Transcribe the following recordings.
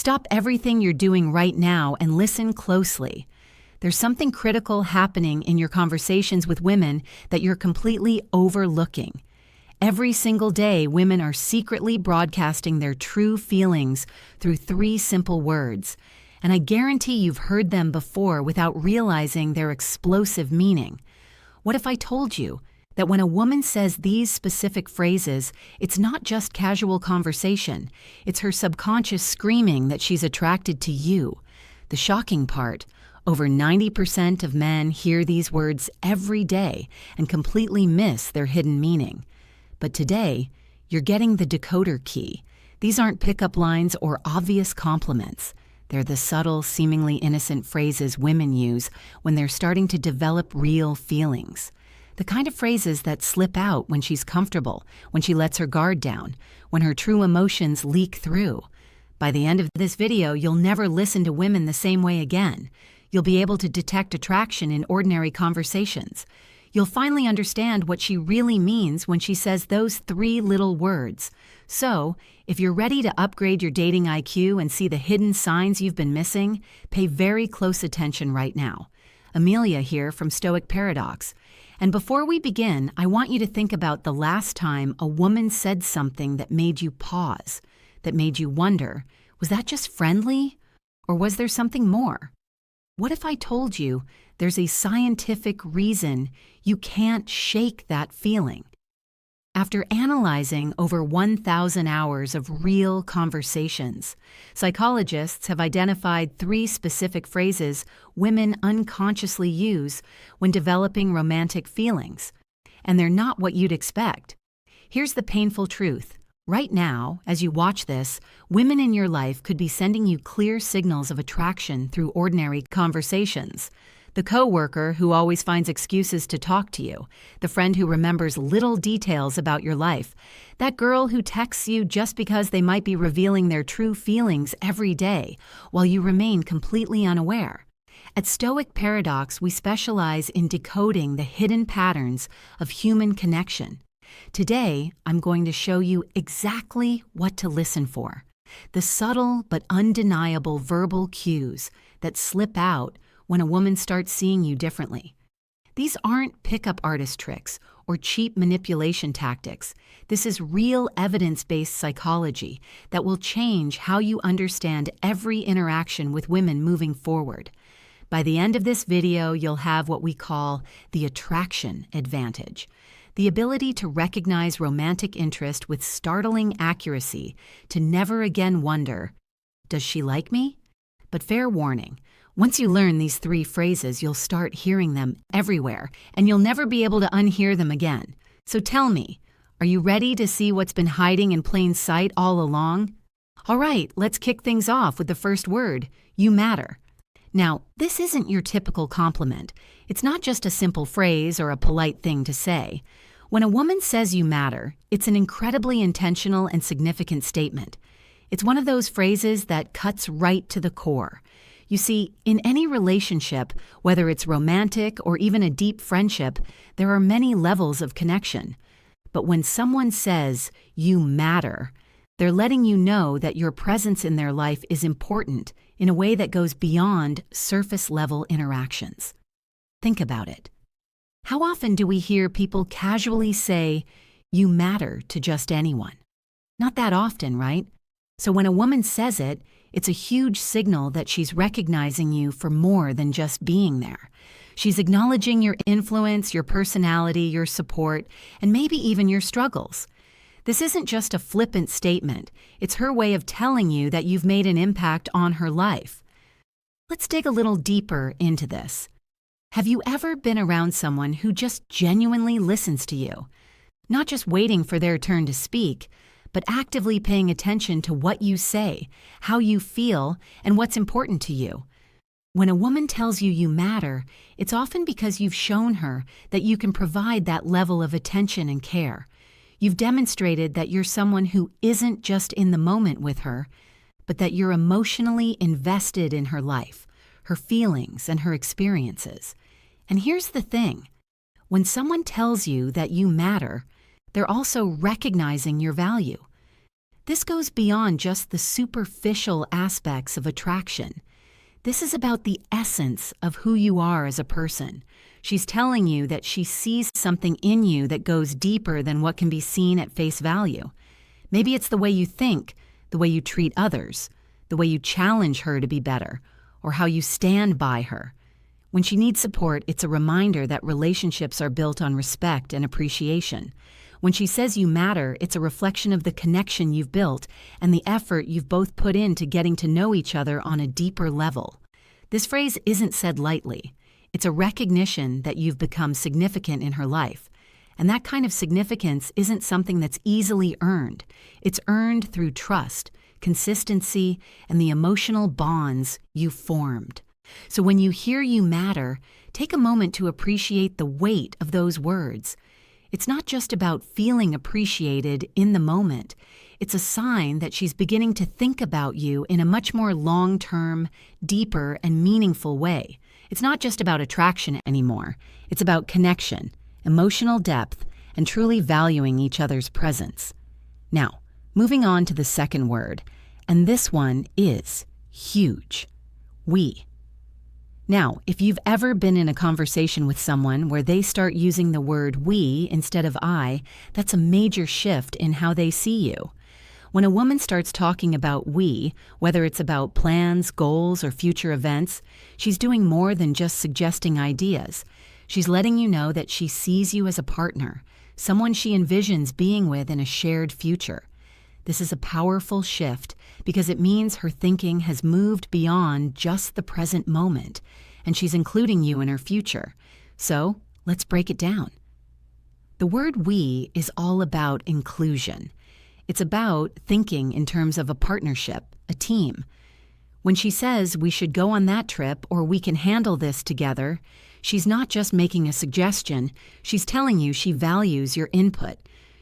Stop everything you're doing right now and listen closely. There's something critical happening in your conversations with women that you're completely overlooking. Every single day, women are secretly broadcasting their true feelings through 3 simple words, and I guarantee you've heard them before without realizing their explosive meaning. What if I told you that when a woman says these specific phrases, it's not just casual conversation, it's her subconscious screaming that she's attracted to you? The shocking part, over 90% of men hear these words every day and completely miss their hidden meaning. But today, you're getting the decoder key. These aren't pickup lines or obvious compliments. They're the subtle, seemingly innocent phrases women use when they're starting to develop real feelings. The kind of phrases that slip out when she's comfortable, when she lets her guard down, when her true emotions leak through. By the end of this video, you'll never listen to women the same way again. You'll be able to detect attraction in ordinary conversations. You'll finally understand what she really means when she says those 3 little words. So, if you're ready to upgrade your dating IQ and see the hidden signs you've been missing, pay very close attention right now. Amelia here from Stoic Paradox. And before we begin, I want you to think about the last time a woman said something that made you pause, that made you wonder, was that just friendly? Or was there something more? What if I told you there's a scientific reason you can't shake that feeling? After analyzing over 1,000 hours of real conversations, psychologists have identified 3 specific phrases women unconsciously use when developing romantic feelings. And they're not what you'd expect. Here's the painful truth. Right now, as you watch this, women in your life could be sending you clear signals of attraction through ordinary conversations. The coworker who always finds excuses to talk to you, the friend who remembers little details about your life, that girl who texts you just because they might be revealing their true feelings every day while you remain completely unaware. At Stoic Paradox, we specialize in decoding the hidden patterns of human connection. Today, I'm going to show you exactly what to listen for. The subtle but undeniable verbal cues that slip out when a woman starts seeing you differently. These aren't pickup artist tricks or cheap manipulation tactics. This is real evidence-based psychology that will change how you understand every interaction with women moving forward. By the end of this video, you'll have what we call the attraction advantage. The ability to recognize romantic interest with startling accuracy, to never again wonder, does she like me? But fair warning, once you learn these 3 phrases, you'll start hearing them everywhere, and you'll never be able to unhear them again. So tell me, are you ready to see what's been hiding in plain sight all along? All right, let's kick things off with the first word, you matter. Now, this isn't your typical compliment. It's not just a simple phrase or a polite thing to say. When a woman says you matter, it's an incredibly intentional and significant statement. It's one of those phrases that cuts right to the core. You see, in any relationship, whether it's romantic or even a deep friendship, there are many levels of connection. But when someone says, you matter, they're letting you know that your presence in their life is important in a way that goes beyond surface-level interactions. Think about it. How often do we hear people casually say, you matter to just anyone? Not that often, right? So when a woman says it, it's a huge signal that she's recognizing you for more than just being there. She's acknowledging your influence, your personality, your support, and maybe even your struggles. This isn't just a flippant statement. It's her way of telling you that you've made an impact on her life. Let's dig a little deeper into this. Have you ever been around someone who just genuinely listens to you? Not just waiting for their turn to speak, but actively paying attention to what you say, how you feel, and what's important to you. When a woman tells you you matter, it's often because you've shown her that you can provide that level of attention and care. You've demonstrated that you're someone who isn't just in the moment with her, but that you're emotionally invested in her life, her feelings, and her experiences. And here's the thing. When someone tells you that you matter, they're also recognizing your value. This goes beyond just the superficial aspects of attraction. This is about the essence of who you are as a person. She's telling you that she sees something in you that goes deeper than what can be seen at face value. Maybe it's the way you think, the way you treat others, the way you challenge her to be better, or how you stand by her. When she needs support, it's a reminder that relationships are built on respect and appreciation. When she says you matter, it's a reflection of the connection you've built and the effort you've both put into getting to know each other on a deeper level. This phrase isn't said lightly. It's a recognition that you've become significant in her life. And that kind of significance isn't something that's easily earned. It's earned through trust, consistency, and the emotional bonds you've formed. So when you hear you matter, take a moment to appreciate the weight of those words. It's not just about feeling appreciated in the moment. It's a sign that she's beginning to think about you in a much more long-term, deeper, and meaningful way. It's not just about attraction anymore. It's about connection, emotional depth, and truly valuing each other's presence. Now, moving on to the second word, and this one is huge. We. Now, if you've ever been in a conversation with someone where they start using the word we instead of I, that's a major shift in how they see you. When a woman starts talking about we, whether it's about plans, goals, or future events, she's doing more than just suggesting ideas. She's letting you know that she sees you as a partner, someone she envisions being with in a shared future. This is a powerful shift because it means her thinking has moved beyond just the present moment, and she's including you in her future. So, let's break it down. The word we is all about inclusion. It's about thinking in terms of a partnership, a team. When she says we should go on that trip or we can handle this together, she's not just making a suggestion, she's telling you she values your input.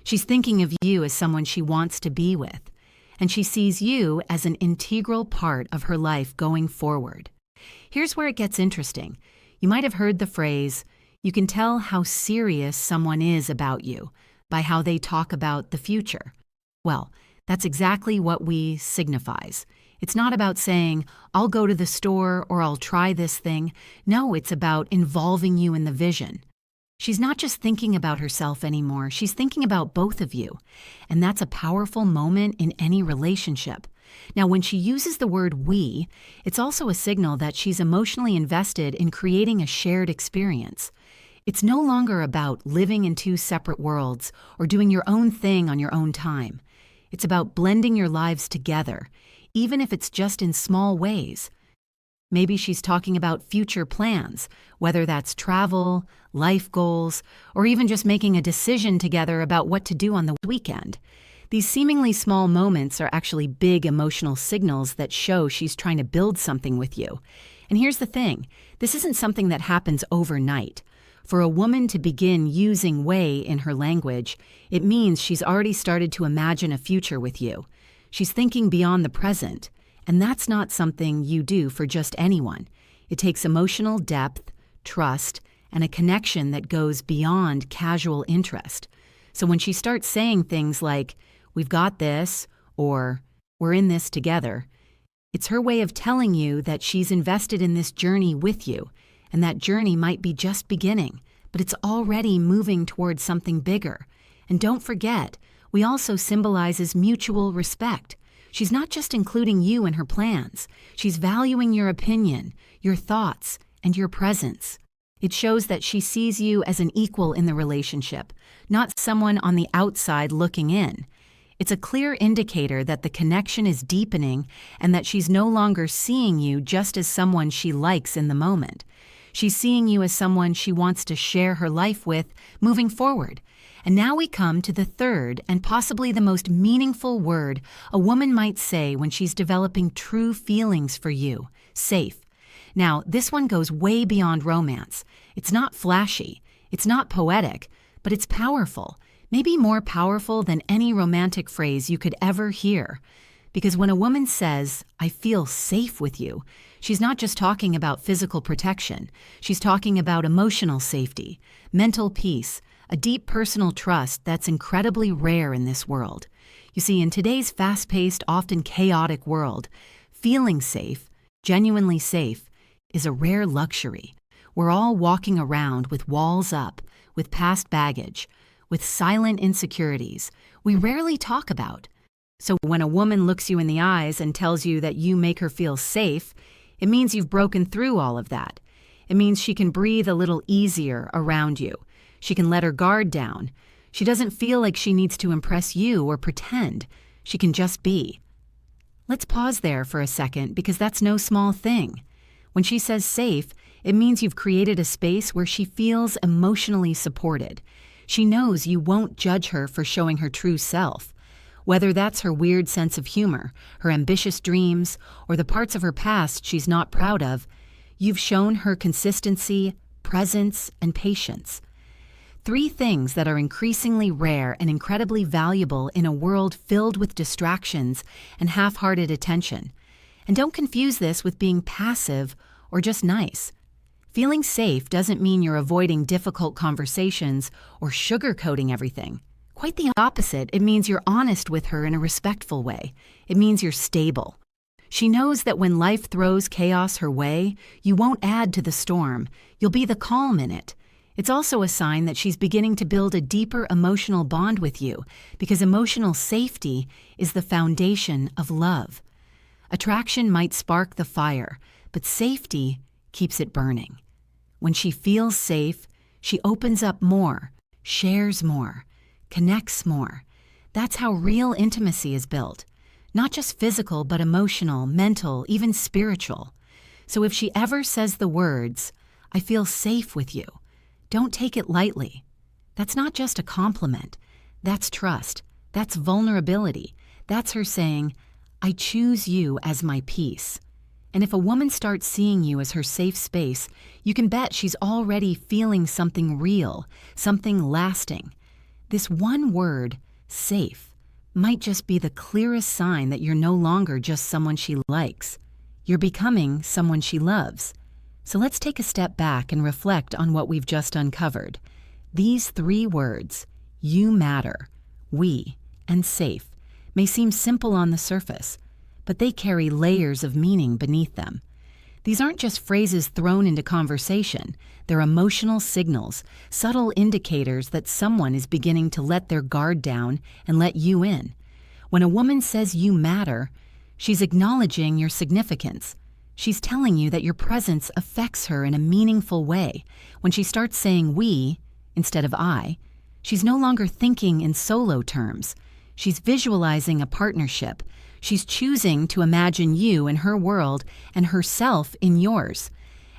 She's thinking of you as someone she wants to be with, and she sees you as an integral part of her life going forward. Here's where it gets interesting. You might have heard the phrase, you can tell how serious someone is about you by how they talk about the future. Well, that's exactly what we signifies. It's not about saying, I'll go to the store or I'll try this thing. No, it's about involving you in the vision. She's not just thinking about herself anymore, she's thinking about both of you. And that's a powerful moment in any relationship. Now, when she uses the word we, it's also a signal that she's emotionally invested in creating a shared experience. It's no longer about living in two separate worlds or doing your own thing on your own time. It's about blending your lives together, even if it's just in small ways. Maybe she's talking about future plans, whether that's travel, life goals, or even just making a decision together about what to do on the weekend. These seemingly small moments are actually big emotional signals that show she's trying to build something with you. And here's the thing, this isn't something that happens overnight. For a woman to begin using way in her language, it means she's already started to imagine a future with you. She's thinking beyond the present. And that's not something you do for just anyone. It takes emotional depth, trust, and a connection that goes beyond casual interest. So when she starts saying things like, we've got this, or we're in this together, it's her way of telling you that she's invested in this journey with you, and that journey might be just beginning, but it's already moving towards something bigger. And don't forget, we also symbolizes mutual respect. She's not just including you in her plans. She's valuing your opinion, your thoughts, and your presence. It shows that she sees you as an equal in the relationship, not someone on the outside looking in. It's a clear indicator that the connection is deepening and that she's no longer seeing you just as someone she likes in the moment. She's seeing you as someone she wants to share her life with moving forward. And now we come to the third and possibly the most meaningful word a woman might say when she's developing true feelings for you, safe. Now, this one goes way beyond romance. It's not flashy, it's not poetic, but it's powerful, maybe more powerful than any romantic phrase you could ever hear. Because when a woman says, I feel safe with you, she's not just talking about physical protection. She's talking about emotional safety, mental peace, a deep personal trust that's incredibly rare in this world. You see, in today's fast-paced, often chaotic world, feeling safe, genuinely safe, is a rare luxury. We're all walking around with walls up, with past baggage, with silent insecurities we rarely talk about. So when a woman looks you in the eyes and tells you that you make her feel safe, it means you've broken through all of that. It means she can breathe a little easier around you. She can let her guard down. She doesn't feel like she needs to impress you or pretend. She can just be. Let's pause there for a second, because that's no small thing. When she says safe, it means you've created a space where she feels emotionally supported. She knows you won't judge her for showing her true self. Whether that's her weird sense of humor, her ambitious dreams, or the parts of her past she's not proud of, you've shown her consistency, presence, and patience. 3 things that are increasingly rare and incredibly valuable in a world filled with distractions and half-hearted attention. And don't confuse this with being passive or just nice. Feeling safe doesn't mean you're avoiding difficult conversations or sugarcoating everything. Quite the opposite, it means you're honest with her in a respectful way. It means you're stable. She knows that when life throws chaos her way, you won't add to the storm. You'll be the calm in it. It's also a sign that she's beginning to build a deeper emotional bond with you, because emotional safety is the foundation of love. Attraction might spark the fire, but safety keeps it burning. When she feels safe, she opens up more, shares more, connects more. That's how real intimacy is built. Not just physical, but emotional, mental, even spiritual. So if she ever says the words, "I feel safe with you," don't take it lightly. That's not just a compliment. That's trust. That's vulnerability. That's her saying, "I choose you as my peace." And if a woman starts seeing you as her safe space, you can bet she's already feeling something real, something lasting. This one word, safe, might just be the clearest sign that you're no longer just someone she likes. You're becoming someone she loves. So let's take a step back and reflect on what we've just uncovered. These 3 words, you matter, we, and safe, may seem simple on the surface, but they carry layers of meaning beneath them. These aren't just phrases thrown into conversation. They're emotional signals, subtle indicators that someone is beginning to let their guard down and let you in. When a woman says you matter, she's acknowledging your significance. She's telling you that your presence affects her in a meaningful way. When she starts saying we instead of I, she's no longer thinking in solo terms. She's visualizing a partnership. She's choosing to imagine you in her world and herself in yours.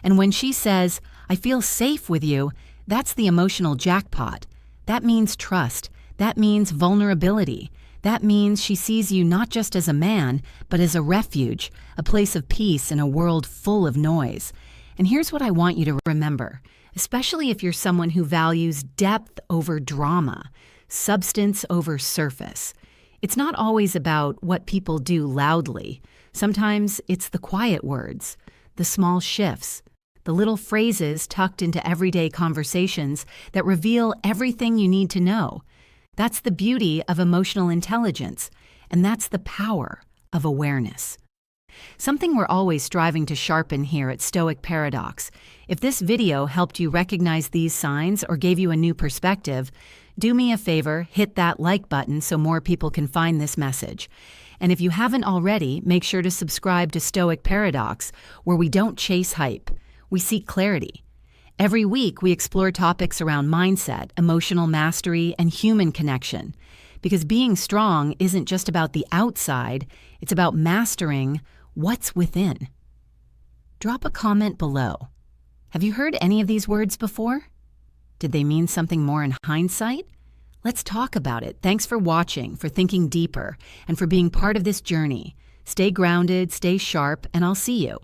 And when she says, "I feel safe with you," that's the emotional jackpot. That means trust. That means vulnerability. That means she sees you not just as a man, but as a refuge, a place of peace in a world full of noise. And here's what I want you to remember, especially if you're someone who values depth over drama, substance over surface. It's not always about what people do loudly. Sometimes it's the quiet words, the small shifts, the little phrases tucked into everyday conversations that reveal everything you need to know. That's the beauty of emotional intelligence, and that's the power of awareness. Something we're always striving to sharpen here at Stoic Paradox. If this video helped you recognize these signs or gave you a new perspective, do me a favor, hit that like button so more people can find this message. And if you haven't already, make sure to subscribe to Stoic Paradox, where we don't chase hype, we seek clarity. Every week, we explore topics around mindset, emotional mastery, and human connection. Because being strong isn't just about the outside, it's about mastering what's within. Drop a comment below. Have you heard any of these words before? Did they mean something more in hindsight? Let's talk about it. Thanks for watching, for thinking deeper, and for being part of this journey. Stay grounded, stay sharp, and I'll see you.